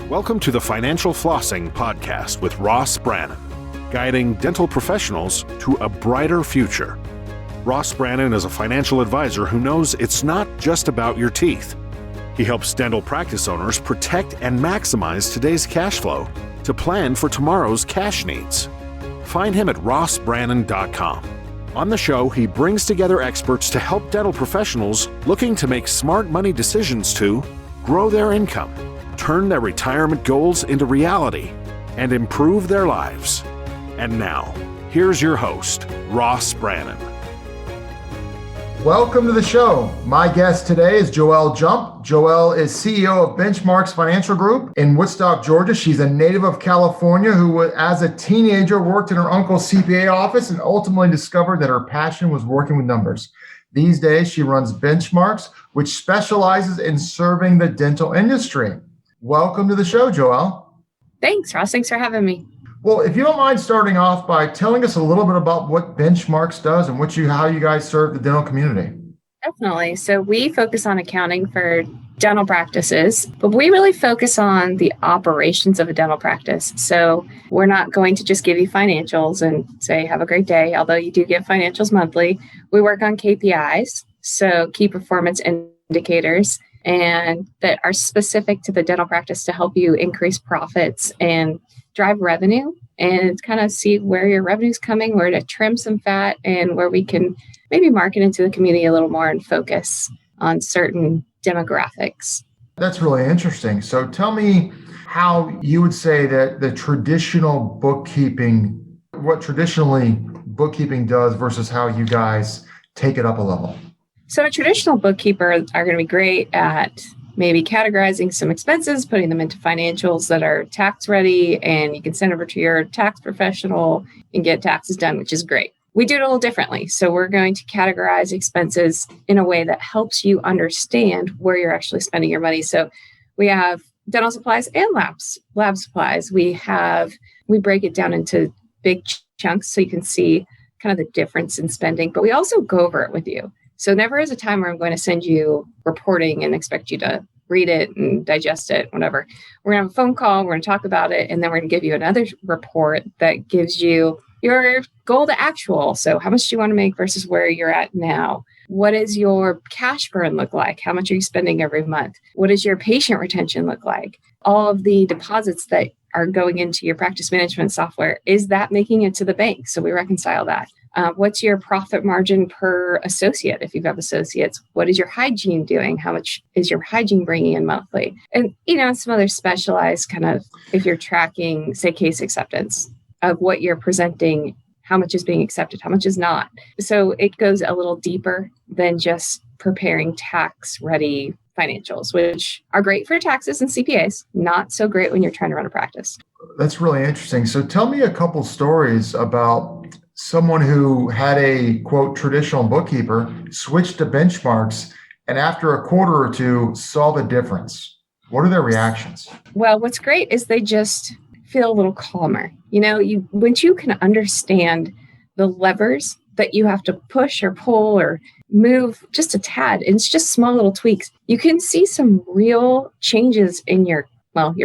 Welcome to the Financial Flossing podcast with Ross Brannon, guiding dental professionals to a brighter future. Ross Brannon is a financial advisor who knows it's not just about your teeth. He helps dental practice owners protect and maximize today's cash flow to plan for tomorrow's cash needs. Find him at rossbrannon.com. On the show, he brings together experts to help dental professionals looking to make smart money decisions to grow their income, turn their retirement goals into reality, and improve their lives. And now, here's your host, Ross Brannon. Welcome to the show. My guest today is Joelle Jump. Joelle is CEO of Benchmarks Financial Group in Woodstock, Georgia. She's a native of California who, as a teenager, worked in her uncle's CPA office and ultimately discovered that her passion was working with numbers. These days, she runs Benchmarks, which specializes in serving the dental industry. Welcome to the show, Joelle. Thanks, Ross. Thanks for having me. Well, if you don't mind starting off by telling us a little bit about what Benchmarks does and how you guys serve the dental community. Definitely. So we focus on accounting for dental practices, but we really focus on the operations of a dental practice. So we're not going to just give you financials and say, have a great day, although you do get financials monthly. We work on KPIs, so key performance indicators, and that are specific to the dental practice to help you increase profits and drive revenue and kind of see where your revenue's coming, where to trim some fat, and where we can maybe market into the community a little more and focus on certain demographics. That's really interesting. So tell me how you would say that the traditional bookkeeping, what traditionally bookkeeping does versus how you guys take it up a level. So a traditional bookkeeper are going to be great at maybe categorizing some expenses, putting them into financials that are tax ready, and you can send over to your tax professional and get taxes done, which is great. We do it a little differently. So we're going to categorize expenses in a way that helps you understand where you're actually spending your money. So we have dental supplies and lab supplies. We break it down into big chunks so you can see kind of the difference in spending, but we also go over it with you. So never is a time where I'm going to send you reporting and expect you to read it and digest it, whatever. We're going to have a phone call, we're going to talk about it, and then we're going to give you another report that gives you your goal to actual. So how much do you want to make versus where you're at now? What does your cash burn look like? How much are you spending every month? What does your patient retention look like? All of the deposits that are going into your practice management software, is that making it to the bank? So we reconcile that. What's your profit margin per associate if you have associates? What is your hygiene doing? How much is your hygiene bringing in monthly? And, some other specialized kind of, if you're tracking, say, case acceptance of what you're presenting, how much is being accepted, how much is not. So it goes a little deeper than just preparing tax-ready financials, which are great for taxes and CPAs, not so great when you're trying to run a practice. That's really interesting. So tell me a couple stories about someone who had a, quote, traditional bookkeeper, switched to Benchmarks, and after a quarter or two saw the difference. What are their reactions? Well, what's great is they just feel a little calmer. Once you can understand the levers that you have to push or pull or move just a tad, and it's just small little tweaks, you can see some real changes in your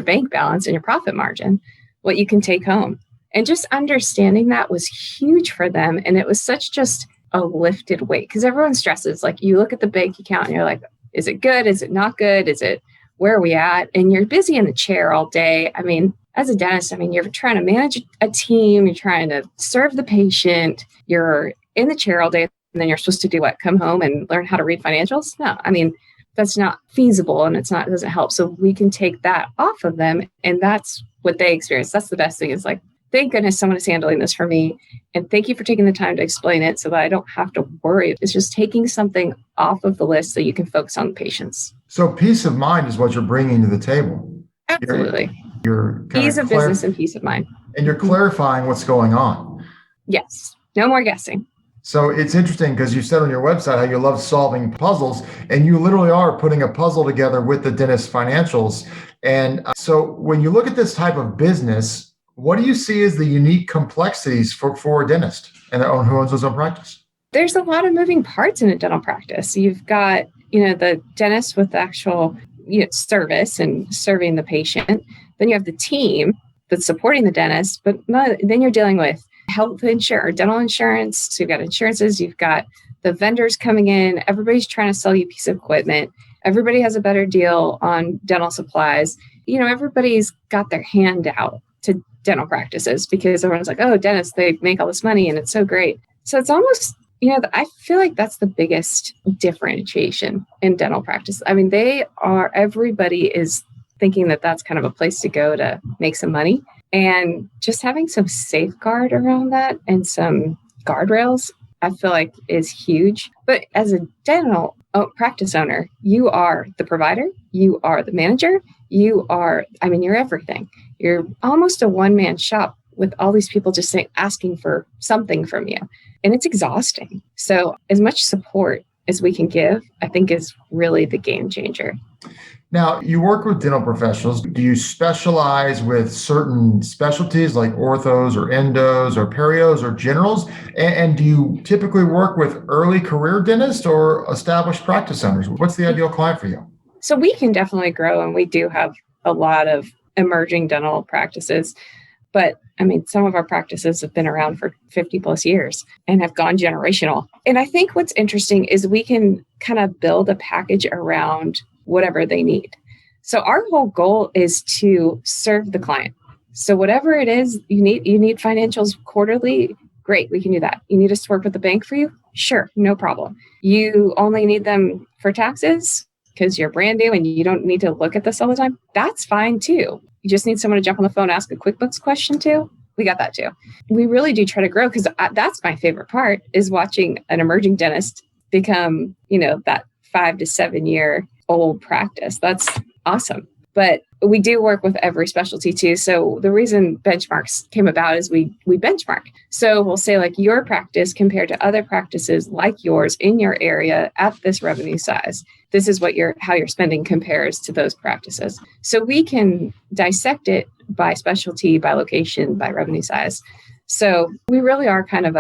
bank balance and your profit margin, what you can take home. And just understanding that was huge for them. And it was such just a lifted weight, because everyone stresses. Like, you look at the bank account and you're like, is it good? Is it not good? Where are we at? And you're busy in the chair all day. I mean, as a dentist, you're trying to manage a team. You're trying to serve the patient. You're in the chair all day. And then you're supposed to do what? Come home and learn how to read financials? No, that's not feasible, and it doesn't help. So we can take that off of them. And that's what they experience. That's the best thing, is like, thank goodness someone is handling this for me. And thank you for taking the time to explain it so that I don't have to worry. It's just taking something off of the list so you can focus on the patients. So peace of mind is what you're bringing to the table. Absolutely. You're ease of business and peace of mind. And you're clarifying what's going on. Yes. No more guessing. So it's interesting because you said on your website how you love solving puzzles, and you literally are putting a puzzle together with the dentist financials. And so when you look at this type of business, what do you see as the unique complexities for a dentist and who owns his own practice? There's a lot of moving parts in a dental practice. You've got, the dentist with the actual service and serving the patient. Then you have the team that's supporting the dentist, but then you're dealing with health insurance or dental insurance. So you've got insurances, you've got the vendors coming in, everybody's trying to sell you a piece of equipment. Everybody has a better deal on dental supplies. Everybody's got their hand out to dental practices because everyone's like, oh, dentists, they make all this money and it's so great. So it's almost, I feel like that's the biggest differentiation in dental practice. I mean, everybody is thinking that that's kind of a place to go to make some money. And just having some safeguard around that and some guardrails, I feel like is huge. But as a dental practice owner, you are the provider, you are the manager, you're everything. You're almost a one-man shop with all these people just asking for something from you. And it's exhausting. So as much support as we can give, I think is really the game changer. Now, you work with dental professionals. Do you specialize with certain specialties like orthos or endos or perios or generals? And do you typically work with early career dentists or established practice owners? What's the ideal client for you? So we can definitely grow, and we do have a lot of emerging dental practices. But some of our practices have been around for 50 plus years and have gone generational. And I think what's interesting is we can kind of build a package around whatever they need. So our whole goal is to serve the client. So whatever it is you need financials quarterly, great, we can do that. You need us to work with the bank for you? Sure, no problem. You only need them for taxes because you're brand new and you don't need to look at this all the time? That's fine too. You just need someone to jump on the phone, ask a QuickBooks question too? We got that too. We really do try to grow because that's my favorite part is watching an emerging dentist become, that 5 to 7 year old practice. That's awesome. But we do work with every specialty too. So the reason benchmarks came about is we benchmark. So we'll say like your practice compared to other practices like yours in your area at this revenue size. This is how your spending compares to those practices. So we can dissect it by specialty, by location, by revenue size. So we really are kind of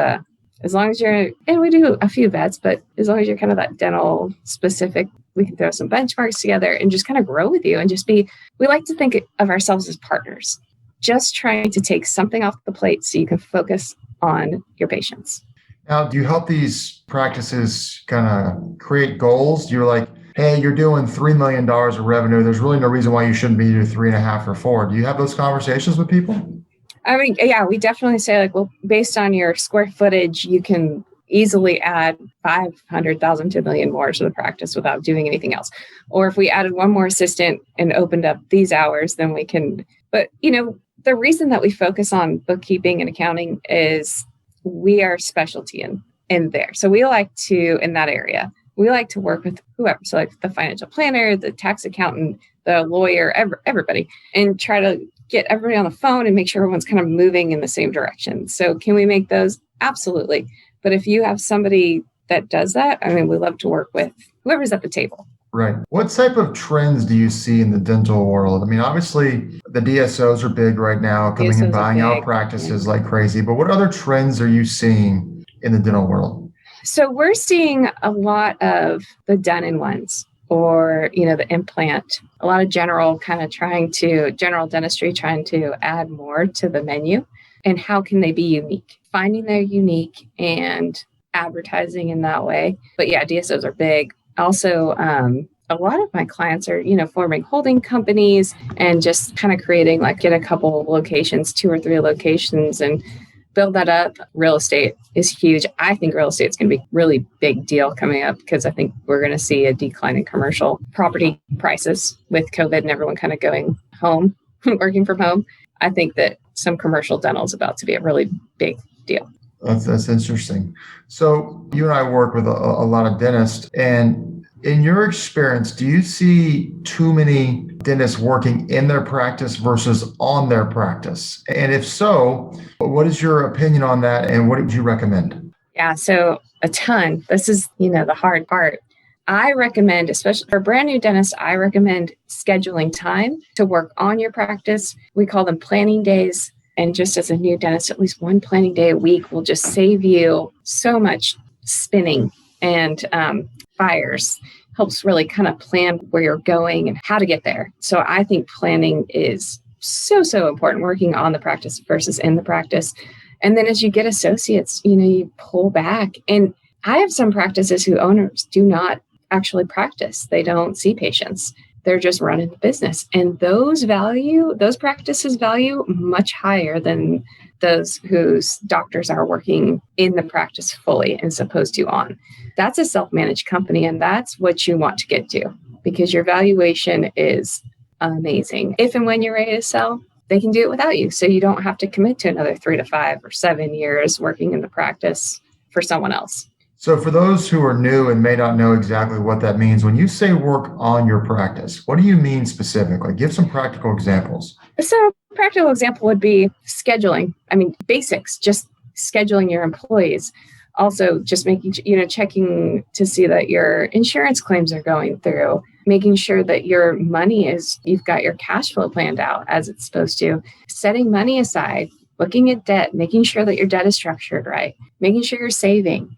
as long as you're, and we do a few vets, but as long as you're kind of that dental specific, we can throw some benchmarks together and just kind of grow with you and just we like to think of ourselves as partners, just trying to take something off the plate so you can focus on your patients. Now, do you help these practices kind of create goals? You're like, hey, you're doing $3 million of revenue. There's really no reason why you shouldn't be doing 3.5 or 4. Do you have those conversations with people? Yeah, we definitely say like, well, based on your square footage, you can easily add 500,000 to $1 million more to the practice without doing anything else. Or if we added one more assistant and opened up these hours, then we can, but the reason that we focus on bookkeeping and accounting is we are specialty in there. So we like to, in that area, we like to work with whoever. So like the financial planner, the tax accountant, the lawyer, everybody, and try to get everybody on the phone and make sure everyone's kind of moving in the same direction. So can we make those? Absolutely. But if you have somebody that does that, we love to work with whoever's at the table. Right. What type of trends do you see in the dental world? Obviously, the DSOs are big right now, coming and buying out practices like crazy. But what other trends are you seeing in the dental world? So we're seeing a lot of the done-in-ones or, the implant, a lot of general dentistry trying to add more to the menu. And how can they be unique? Finding they're unique and advertising in that way. But yeah, DSOs are big. Also, a lot of my clients are, forming holding companies and just kind of creating, get a couple of locations, 2 or 3 locations and build that up. Real estate is huge. I think real estate is going to be a really big deal coming up because I think we're going to see a decline in commercial property prices with COVID and everyone kind of going home, working from home. I think that some commercial dental is about to be a really big deal. That's interesting. So you and I work with a lot of dentists, and in your experience, do you see too many dentists working in their practice versus on their practice? And if so, what is your opinion on that, and what would you recommend? Yeah, so a ton. This is, the hard part. I recommend, especially for brand new dentists, I recommend scheduling time to work on your practice. We call them planning days. And just as a new dentist, at least one planning day a week will just save you so much spinning and fires, helps really kind of plan where you're going and how to get there. So I think planning is so important, working on the practice versus in the practice. And then as you get associates, you pull back. And I have some practices who owners do not actually practice. They don't see patients. They're just running the business. And those practices value much higher than those whose doctors are working in the practice fully and supposed to on. That's a self-managed company. And that's what you want to get to, because your valuation is amazing. If and when you're ready to sell, they can do it without you. So you don't have to commit to another 3 to 5 or 7 years working in the practice for someone else. So for those who are new and may not know exactly what that means, when you say work on your practice, what do you mean specifically? Give some practical examples. So a practical example would be scheduling. Basics, just scheduling your employees. Also just making, checking to see that your insurance claims are going through, making sure that your money you've got your cash flow planned out as it's supposed to, setting money aside, looking at debt, making sure that your debt is structured right, making sure you're saving.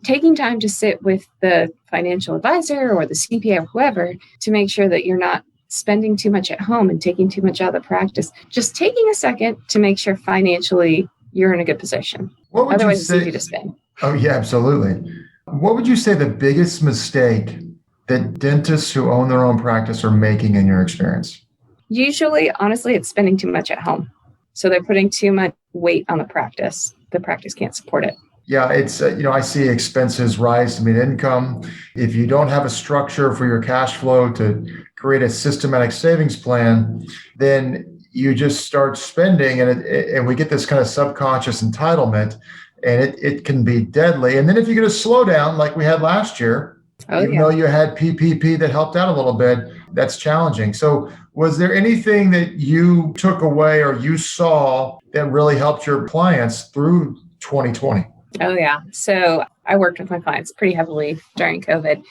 Taking time to sit with the financial advisor or the CPA or whoever to make sure that you're not spending too much at home and taking too much out of the practice. Just taking a second to make sure financially you're in a good position. Otherwise, it's easy to spend. Oh, yeah, absolutely. What would you say the biggest mistake that dentists who own their own practice are making in your experience? Usually, honestly, it's spending too much at home. So they're putting too much weight on the practice. The practice can't support it. Yeah, it's, I see expenses rise to meet income. If you don't have a structure for your cash flow to create a systematic savings plan, then you just start spending and we get this kind of subconscious entitlement, and it can be deadly. And then if you get a slowdown like we had last year, even though you had PPP that helped out a little bit, that's challenging. So was there anything that you took away or you saw that really helped your clients through 2020? Oh, yeah. So I worked with my clients pretty heavily during COVID.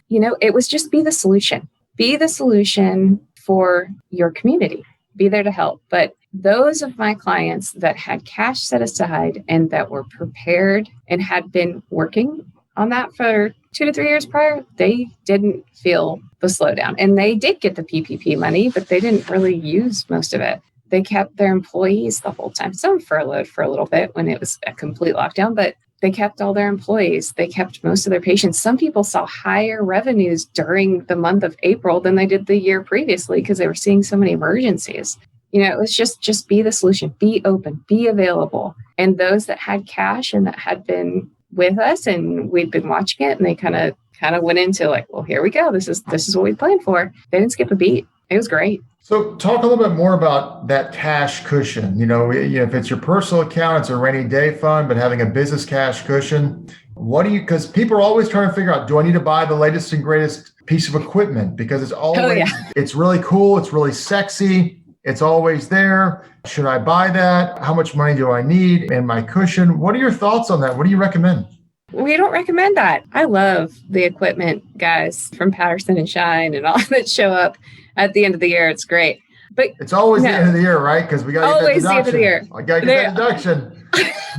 It was just be the solution. Be the solution for your community. Be there to help. But those of my clients that had cash set aside and that were prepared and had been working on that for 2 to 3 years prior, they didn't feel the slowdown. And they did get the PPP money, but they didn't really use most of it. They kept their employees the whole time. Some furloughed for a little bit when it was a complete lockdown, but they kept all their employees. They kept most of their patients. Some people saw higher revenues during the month of April than they did the year previously because they were seeing so many emergencies. It was just be the solution, be open, be available. And those that had cash and that had been with us and we'd been watching it and they kind of went into like, well, here we go. This is what we planned for. They didn't skip a beat. It was great. So talk a little bit more about that cash cushion. If it's your personal account, it's a rainy day fund, but having a business cash cushion, because people are always trying to figure out, do I need to buy the latest and greatest piece of equipment? Because it's always, It's really cool. It's really sexy. It's always there. Should I buy that? How much money do I need in my cushion? What are your thoughts on that? What do you recommend? We don't recommend that. I love the equipment guys from Patterson and Shine and all that show up at the end of the year. It's great. But it's always the end of the year, right? Because we got to get that deduction. Always the end of the year. I got to get that deduction.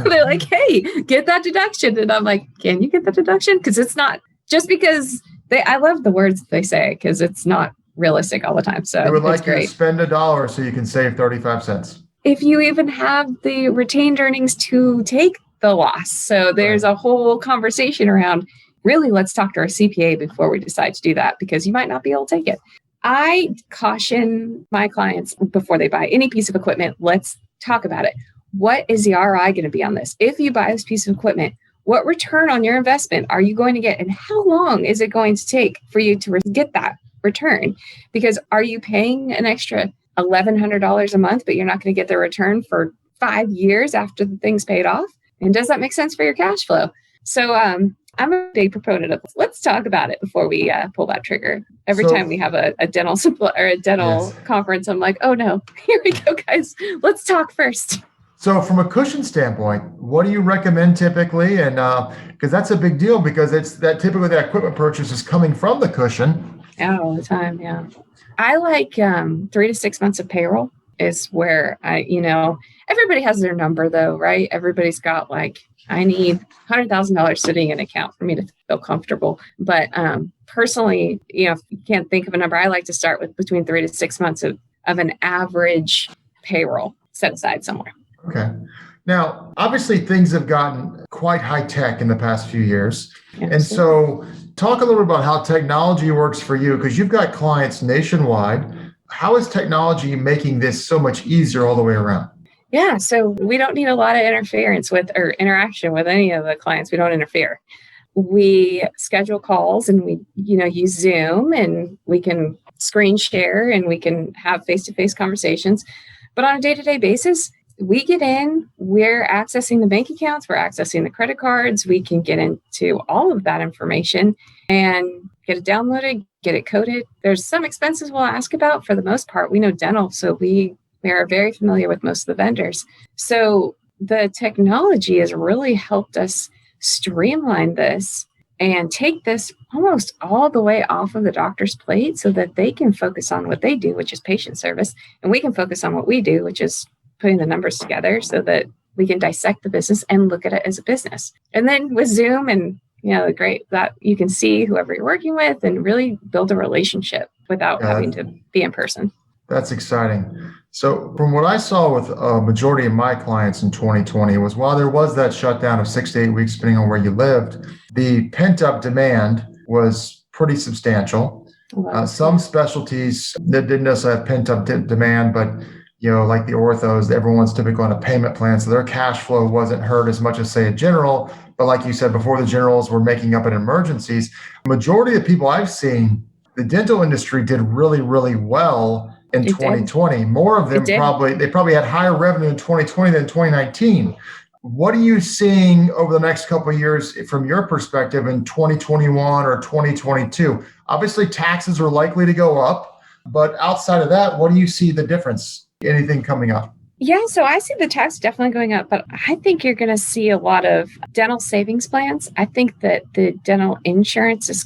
They're like, hey, get that deduction. And I'm like, can you get the deduction? Because it's not just because I love the words they say because it's not realistic all the time. So they would like you to spend $1 so you can save 35 cents. If you even have the retained earnings to take the loss. So there's a whole conversation around, really, let's talk to our CPA before we decide to do that, because you might not be able to take it. I caution my clients before they buy any piece of equipment, let's talk about it. What is the ROI going to be on this? If you buy this piece of equipment, what return on your investment are you going to get? And how long is it going to take for you to get that return? Because are you paying an extra $1,100 a month, but you're not going to get the return for 5 years after the thing's paid off? And does that make sense for your cash flow? So I'm a big proponent of let's talk about it before we pull that trigger. Every time we have a dental conference, I'm like, oh no, here we go, guys. Let's talk first. So from a cushion standpoint, what do you recommend typically? And because that's a big deal, because it's that typically that equipment purchase is coming from the cushion. All the time, yeah. I like 3 to 6 months of payroll is where everybody has their number though, right? Everybody's got like, I need $100,000 sitting in an account for me to feel comfortable. But personally, if you can't think of a number, I like to start with between 3 to 6 months of an average payroll set aside somewhere. Okay. Now, obviously, things have gotten quite high tech in the past few years. Absolutely. And so talk a little bit about how technology works for you, because you've got clients nationwide. How is technology making this so much easier all the way around? Yeah, so we don't need a lot of interference with or interaction with any of the clients. We don't interfere. We schedule calls and we, use Zoom, and we can screen share and we can have face-to-face conversations. But on a day-to-day basis, we get in, we're accessing the bank accounts, we're accessing the credit cards, we can get into all of that information and get it downloaded, get it coded. There's some expenses we'll ask about. For the most part, we know dental, so we are very familiar with most of the vendors. So the technology has really helped us streamline this and take this almost all the way off of the doctor's plate so that they can focus on what they do, which is patient service, and we can focus on what we do, which is putting the numbers together so that we can dissect the business and look at it as a business. And then with Zoom and great that you can see whoever you're working with and really build a relationship without having to be in person. That's exciting. So from what I saw with a majority of my clients in 2020 was, while there was that shutdown of 6 to 8 weeks, depending on where you lived, the pent-up demand was pretty substantial. Some specialties that didn't necessarily have pent-up demand, but like the orthos, everyone's typically on a payment plan, so their cash flow wasn't hurt as much as, say, a general. But like you said before, the generals were making up in emergencies. Majority of the people I've seen, the dental industry did really, really well in 2020. More of them probably had higher revenue in 2020 than 2019. What are you seeing over the next couple of years from your perspective in 2021 or 2022? Obviously, taxes are likely to go up, but outside of that, what do you see the difference? Anything coming up? Yeah, so I see the tax definitely going up, but I think you're going to see a lot of dental savings plans. I think that the dental insurance is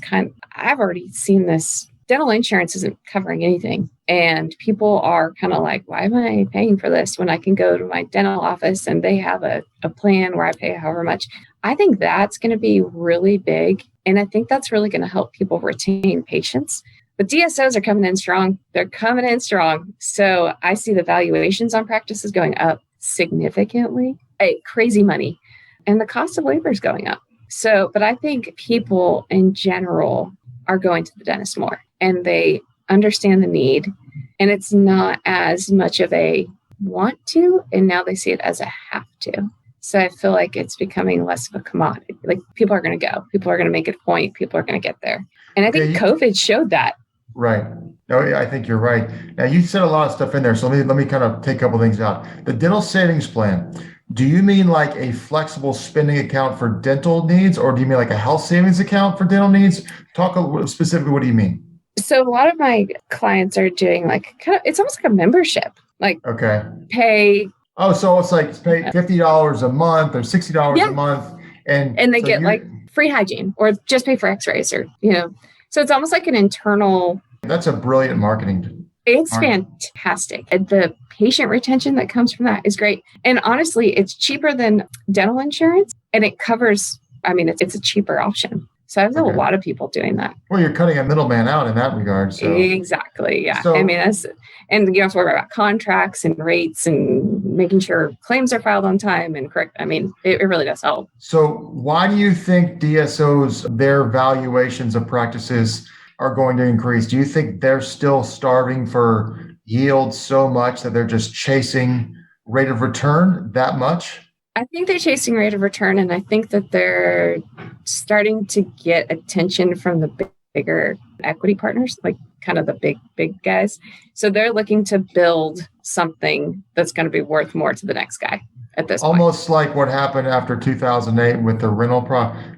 I've already seen this. Dental insurance isn't covering anything. And people are kind of like, why am I paying for this when I can go to my dental office and they have a plan where I pay however much? I think that's going to be really big. And I think that's really going to help people retain patients. But DSOs are coming in strong. They're coming in strong. So I see the valuations on practices going up significantly, crazy money. And the cost of labor is going up. So, but I think people in general are going to the dentist more and they understand the need. And it's not as much of a want to, and now they see it as a have to. So I feel like it's becoming less of a commodity. Like people are going to go. People are going to make it a point. People are going to get there. And I think COVID showed that. Right. No, I think you're right. Now, you said a lot of stuff in there. So let me kind of take a couple things out. The dental savings plan. Do you mean like a flexible spending account for dental needs, or do you mean like a health savings account for dental needs? Talk specifically, what do you mean? So a lot of my clients are doing it's almost like a membership. Pay. Oh, so it's like pay $50 a month or $60 a month. And they get free hygiene or just pay for x-rays or, so it's almost like an internal. That's a brilliant marketing. It's fantastic. The patient retention that comes from that is great. And honestly, it's cheaper than dental insurance and it covers, it's a cheaper option. So I have a lot of people doing that. Well, you're cutting a middleman out in that regard. So. Exactly. Yeah. So, and you don't have to worry about contracts and rates and making sure claims are filed on time and correct. It really does help. So why do you think DSOs, their valuations of practices are going to increase? Do you think they're still starving for yield so much that they're just chasing rate of return that much? I think they're chasing rate of return, and I think that they're starting to get attention from the bigger equity partners, like kind of the big guys. So they're looking to build something that's going to be worth more to the next guy at this point. Almost like what happened after 2008 with the rental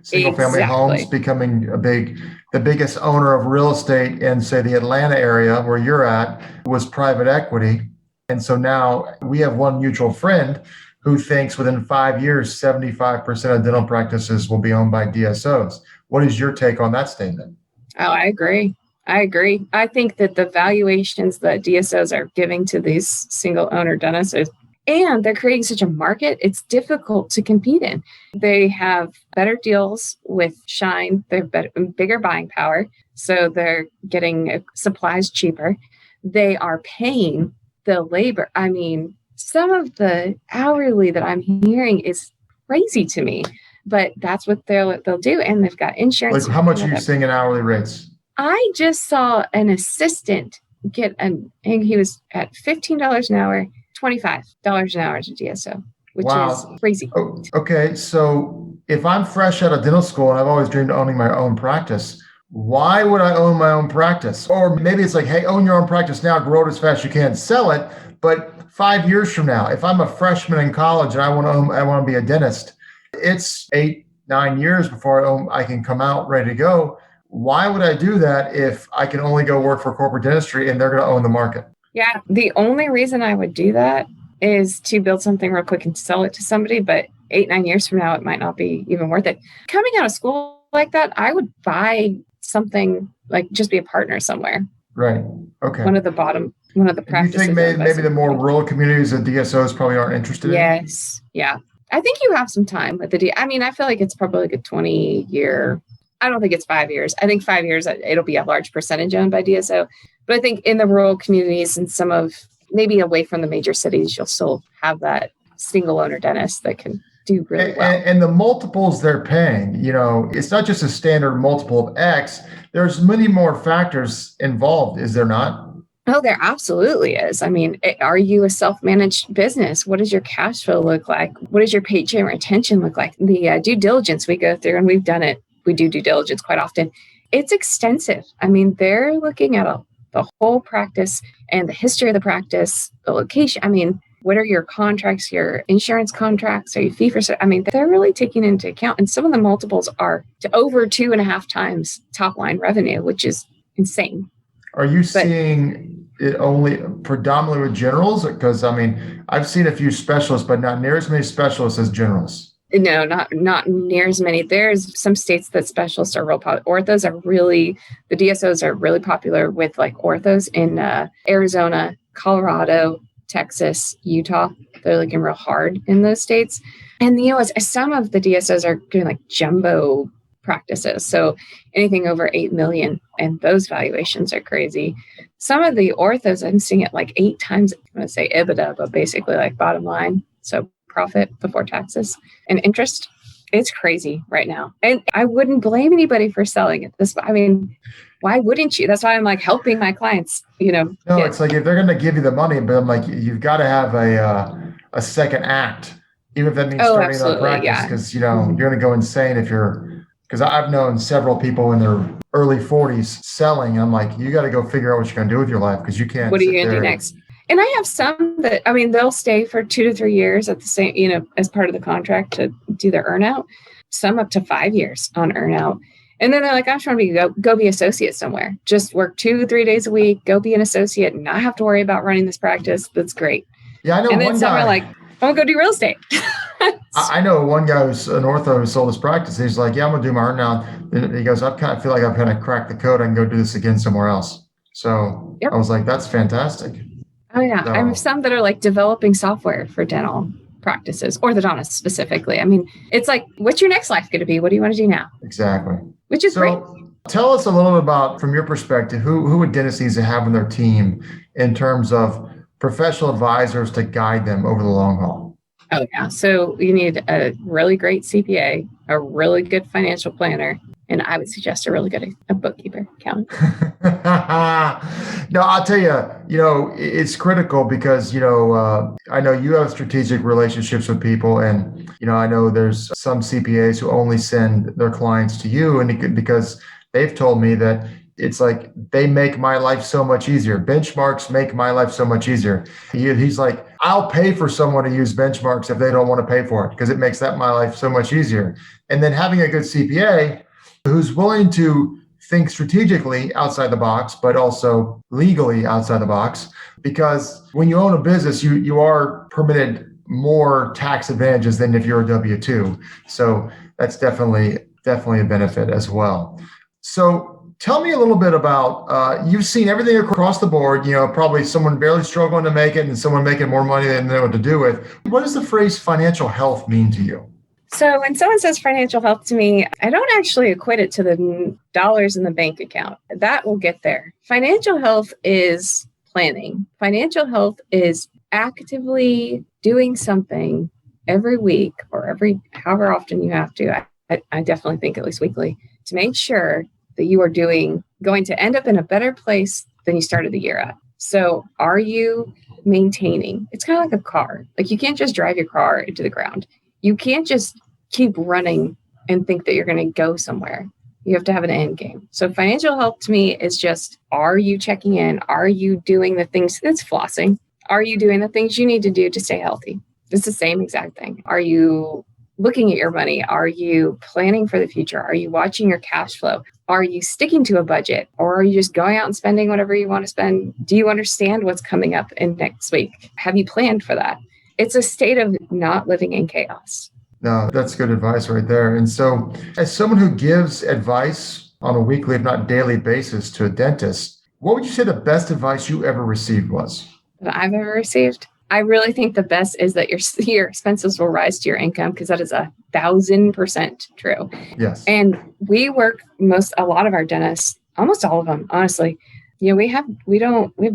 single-family homes becoming the biggest owner of real estate in, say, the Atlanta area where you're at was private equity. And so now we have one mutual friend who thinks within 5 years, 75% of dental practices will be owned by DSOs. What is your take on that statement? Oh, I agree. I agree. I think that the valuations that DSOs are giving to these single owner dentists and they're creating such a market, it's difficult to compete in. They have better deals with Shine. They're bigger buying power. So they're getting supplies cheaper. They are paying the labor. I mean, some of the hourly that I'm hearing is crazy to me, but that's what they'll do. And they've got insurance. Like how much are you seeing in hourly rates? I just saw an assistant get and he was at $15 an hour, $25 an hour as a DSO, which is crazy. Oh, okay. So if I'm fresh out of dental school and I've always dreamed of owning my own practice, why would I own my own practice? Or maybe it's like, hey, own your own practice now, grow it as fast as you can, sell it. But 5 years from now, if I'm a freshman in college and I want to be a dentist, it's 8-9 years before I can come out ready to go. Why would I do that if I can only go work for corporate dentistry and they're going to own the market? Yeah, the only reason I would do that is to build something real quick and sell it to somebody. But 8-9 years from now, it might not be even worth it. Coming out of school like that, I would buy something like just be a partner somewhere. Right. Okay. One of the practices. You think maybe the more rural communities, the DSOs probably aren't interested in? Yes. Yeah. I think you have some time with the I mean, I feel like it's probably like a 20-year. I don't think it's 5 years. I think 5 years, it'll be a large percentage owned by DSO. But I think in the rural communities and some of maybe away from the major cities, you'll still have that single owner dentist that can do really well. And the multiples they're paying, it's not just a standard multiple of X. There's many more factors involved, is there not? Oh, there absolutely is. I mean, are you a self-managed business? What does your cash flow look like? What does your paycheck retention look like? The due diligence we go through, and we've done it. We do due diligence quite often. It's extensive. I mean, they're looking at the whole practice and the history of the practice, the location. I mean, what are your contracts, your insurance contracts? Are you fee for service? I mean, they're really taking into account. And some of the multiples are to over 2.5 times top line revenue, which is insane. Are you seeing it only predominantly with generals? Because, I mean, I've seen a few specialists, but not near as many specialists as generals. No, not near as many. There's some states that specialists are real popular. The DSOs are really popular with like orthos in Arizona, Colorado, Texas, Utah. They're looking real hard in those states. And some of the DSOs are doing like jumbo practices. So anything over 8 million, and those valuations are crazy. Some of the orthos, I'm seeing it like 8 times, I'm going to say EBITDA, but basically like bottom line. So profit before taxes and interest. It's crazy right now. And I wouldn't blame anybody for selling it. Why wouldn't you? That's why I'm like helping my clients, No, it's like if they're going to give you the money, but I'm like, you've got to have a second act, even if that means starting that practice, because, you're going to go insane because I've known several people in their early 40s selling. I'm like, you got to go figure out what you're going to do with your life because you can't. What are you going to do next? And I have some that, they'll stay for 2 to 3 years at the same, as part of the contract to do their earnout, some up to 5 years on earnout. And then they're like, I just want to go be associate somewhere. Just work 2-3 days a week, go be an associate and not have to worry about running this practice. That's great. Yeah, I know. And then some are like, I'm going to go do real estate. I know one guy who's an ortho who sold his practice. He's like, yeah, I'm going to do my earnout. And he goes, I feel like I've kind of cracked the code. I can go do this again somewhere else. So I was like, that's fantastic. Oh, yeah. So, I have some that are like developing software for dental practices, orthodontists specifically. I mean, it's like, what's your next life going to be? What do you want to do now? Exactly. Which is great. Tell us a little bit about, from your perspective, who would dentists need to have on their team in terms of professional advisors to guide them over the long haul? Oh, yeah. So you need a really great CPA, a really good financial planner, and I would suggest a really good bookkeeper, accountant. No, I'll tell you, it's critical because, I know you have strategic relationships with people, and, I know there's some CPAs who only send their clients to you, and because they've told me that it's like they make my life so much easier. Benchmarks make my life so much easier. He's like, I'll pay for someone to use benchmarks if they don't want to pay for it because it makes my life so much easier. And then having a good CPA who's willing to think strategically outside the box, but also legally outside the box, because when you own a business, you are permitted more tax advantages than if you're a W-2. So that's definitely a benefit as well. So tell me a little bit about, you've seen everything across the board, probably someone barely struggling to make it and someone making more money than they know what to do with. What does the phrase financial health mean to you? So when someone says financial health to me, I don't actually equate it to the dollars in the bank account. That will get there. Financial health is planning. Financial health is actively doing something every week or however often you have to. I definitely think at least weekly, to make sure that you are going to end up in a better place than you started the year at. So are you maintaining? It's kind of like a car. Like you can't just drive your car into the ground. You can't just keep running and think that you're going to go somewhere. You have to have an end game. So financial health to me is just, are you checking in? Are you doing the things? It's flossing. Are you doing the things you need to do to stay healthy? It's the same exact thing. Are you looking at your money? Are you planning for the future? Are you watching your cash flow? Are you sticking to a budget? Or are you just going out and spending whatever you want to spend? Do you understand what's coming up in next week? Have you planned for that? It's a state of not living in chaos. No, that's good advice right there. And so as someone who gives advice on a weekly, if not daily basis to a dentist, what would you say the best advice you ever received was? That I've ever received? I really think the best is that your expenses will rise to your income, because that is 1,000% true. Yes. And we work a lot of our dentists, almost all of them, honestly. We have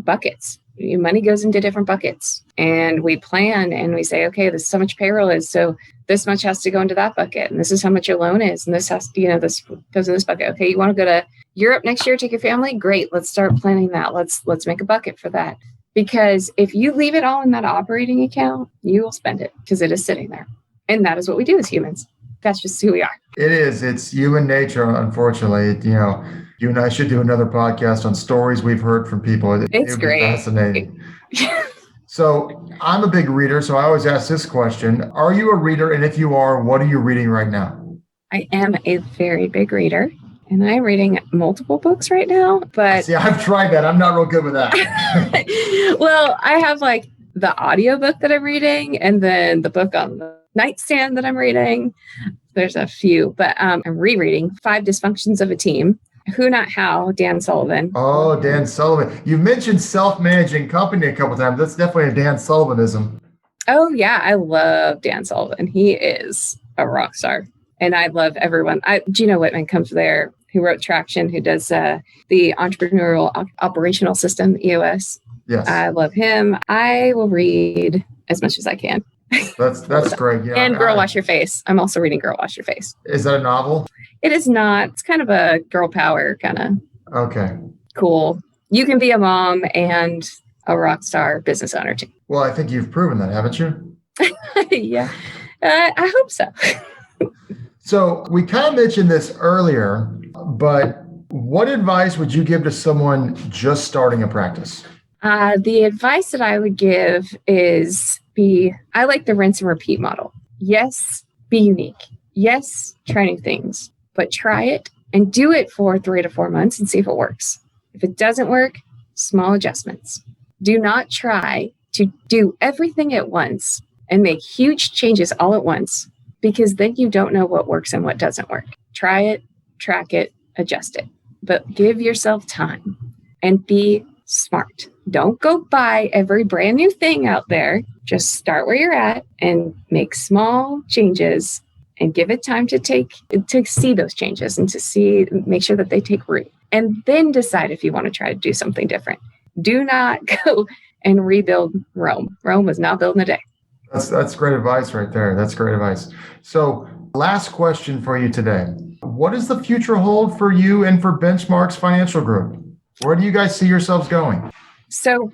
buckets. Money goes into different buckets, and we plan and we say, okay, this is how much payroll is. So this much has to go into that bucket, and this is how much your loan is. And this has to, this goes in this bucket. Okay. You want to go to Europe next year, take your family? Great. Let's start planning that. Let's make a bucket for that. Because if you leave it all in that operating account, you will spend it because it is sitting there. And that is what we do as humans. That's just who we are. It is. It's human nature, unfortunately. You and I should do another podcast on stories we've heard from people. It's great. Fascinating. So I'm a big reader, so I always ask this question. Are you a reader? And if you are, what are you reading right now? I am a very big reader. And I'm reading multiple books right now, but see, I've tried that. I'm not real good with that. Well, I have like the audiobook that I'm reading, and then the book on the nightstand that I'm reading. There's a few, but I'm rereading 5 Dysfunctions of a Team. Who Not How, Dan Sullivan. Oh, Dan Sullivan. You've mentioned self-managing company a couple of times. That's definitely a Dan Sullivanism. Oh, yeah. I love Dan Sullivan. He is a rock star. And I love everyone. Gino Whitman comes there, who wrote Traction, who does the Entrepreneurial Operational System, EOS. Yes. I love him. I will read as much as I can. That's great. Yeah, and Girl Wash Your Face. I'm also reading Girl Wash Your Face. Is that a novel? It is not. It's kind of a girl power kind of. Okay. Cool. You can be a mom and a rock star business owner too. Well, I think you've proven that, haven't you? Yeah. I hope so. So we kind of mentioned this earlier, but what advice would you give to someone just starting a practice? The advice that I would give is I like the rinse and repeat model. Yes, be unique. Yes, try new things, but try it and do it for 3 to 4 months and see if it works. If it doesn't work, small adjustments. Do not try to do everything at once and make huge changes all at once, because then you don't know what works and what doesn't work. Try it, track it, adjust it, but give yourself time and be smart. Don't go buy every brand new thing out there. Just start where you're at and make small changes and give it time to see those changes and make sure that they take root, and then decide if you want to try to do something different. Do not go and rebuild Rome. Rome was not built in a day. That's great advice right there. That's great advice. So last question for you today. What does the future hold for you and for Benchmarks Financial Group? Where do you guys see yourselves going? So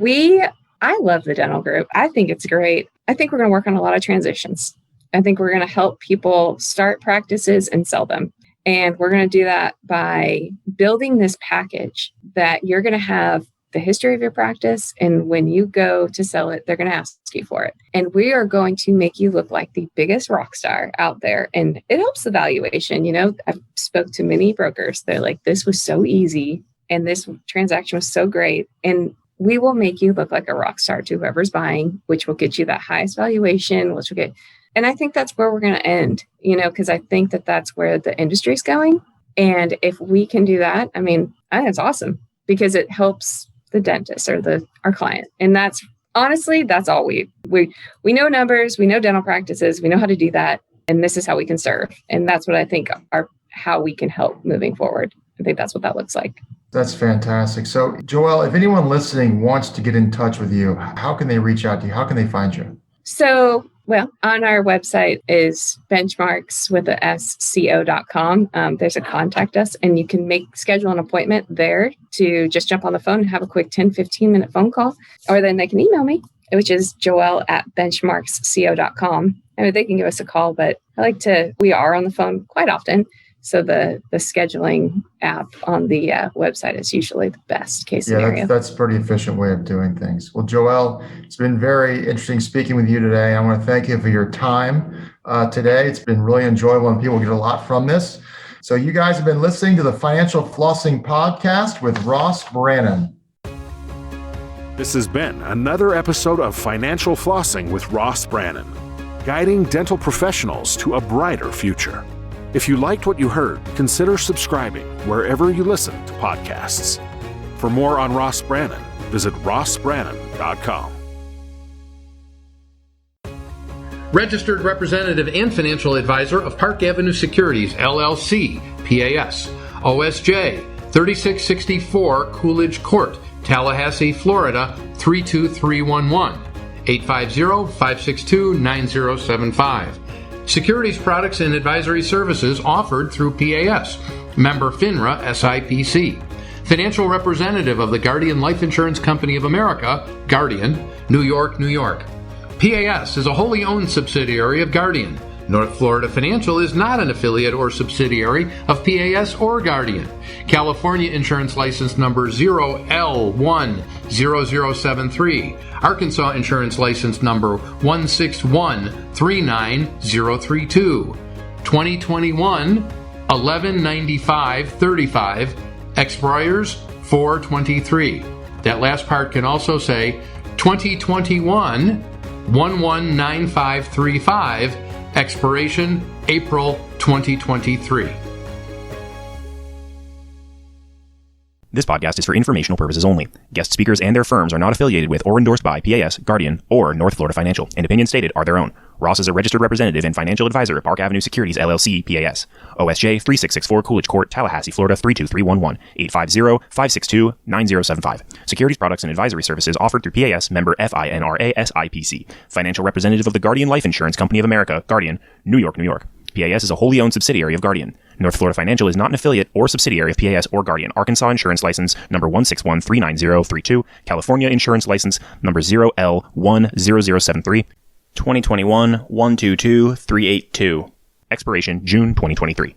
I love the dental group. I think it's great. I think we're going to work on a lot of transitions. I think we're going to help people start practices and sell them. And we're going to do that by building this package that you're going to have the history of your practice. And when you go to sell it, they're going to ask you for it. And we are going to make you look like the biggest rock star out there. And it helps the valuation. I've spoke to many brokers. They're like, this was so easy. And this transaction was so great. And we will make you look like a rock star to whoever's buying, which will get you that highest valuation, which will get. And I think that's where we're going to end, because I think that that's where the industry is going. And if we can do that, I think it's awesome because it helps the dentist or our client. And that's honestly, that's all we know numbers, we know dental practices, we know how to do that. And this is how we can serve. And that's what I think are how we can help moving forward. I think that's what that looks like. That's fantastic. So Joelle, if anyone listening wants to get in touch with you, how can they reach out to you? How can they find you? So, well, on our website is benchmarks with a SCO.com. There's a contact us and you can schedule an appointment there to just jump on the phone and have a quick 10, 15 minute phone call, or then they can email me, which is joelle@benchmarksco.com. I mean, they can give us a call, but we are on the phone quite often. So the scheduling app on the website is usually the best case scenario. Yeah, that's a pretty efficient way of doing things. Well, Joelle, it's been very interesting speaking with you today. I want to thank you for your time today. It's been really enjoyable and people get a lot from this. So you guys have been listening to the Financial Flossing Podcast with Ross Brannon. This has been another episode of Financial Flossing with Ross Brannon, guiding dental professionals to a brighter future. If you liked what you heard, consider subscribing wherever you listen to podcasts. For more on Ross Brannon, visit rossbrannon.com. Registered representative and financial advisor of Park Avenue Securities, LLC, PAS, OSJ, 3664 Coolidge Court, Tallahassee, Florida, 32311, 850-562-9075. Securities products and advisory services offered through PAS, member FINRA SIPC. Financial representative of the Guardian Life Insurance Company of America, Guardian, New York, New York. PAS is a wholly owned subsidiary of Guardian. North Florida Financial is not an affiliate or subsidiary of PAS or Guardian. California Insurance License Number 0L10073. Arkansas Insurance License Number 161-39032. 2021 119535. Expires 423. That last part can also say 2021 119535. Expiration April 2023. This podcast is for informational purposes only. Guest speakers and their firms are not affiliated with or endorsed by PAS, Guardian, or North Florida Financial, and opinions stated are their own. Ross is a registered representative and financial advisor at Park Avenue Securities, LLC, PAS. OSJ 3664 Coolidge Court, Tallahassee, Florida 32311, 850-562-9075. Securities products and advisory services offered through PAS, member FINRA SIPC. Financial representative of the Guardian Life Insurance Company of America, Guardian, New York, New York. PAS is a wholly owned subsidiary of Guardian. North Florida Financial is not an affiliate or subsidiary of PAS or Guardian. Arkansas Insurance License number 161-39032. California Insurance License number 0L10073. 2021-122-382. Expiration June 2023.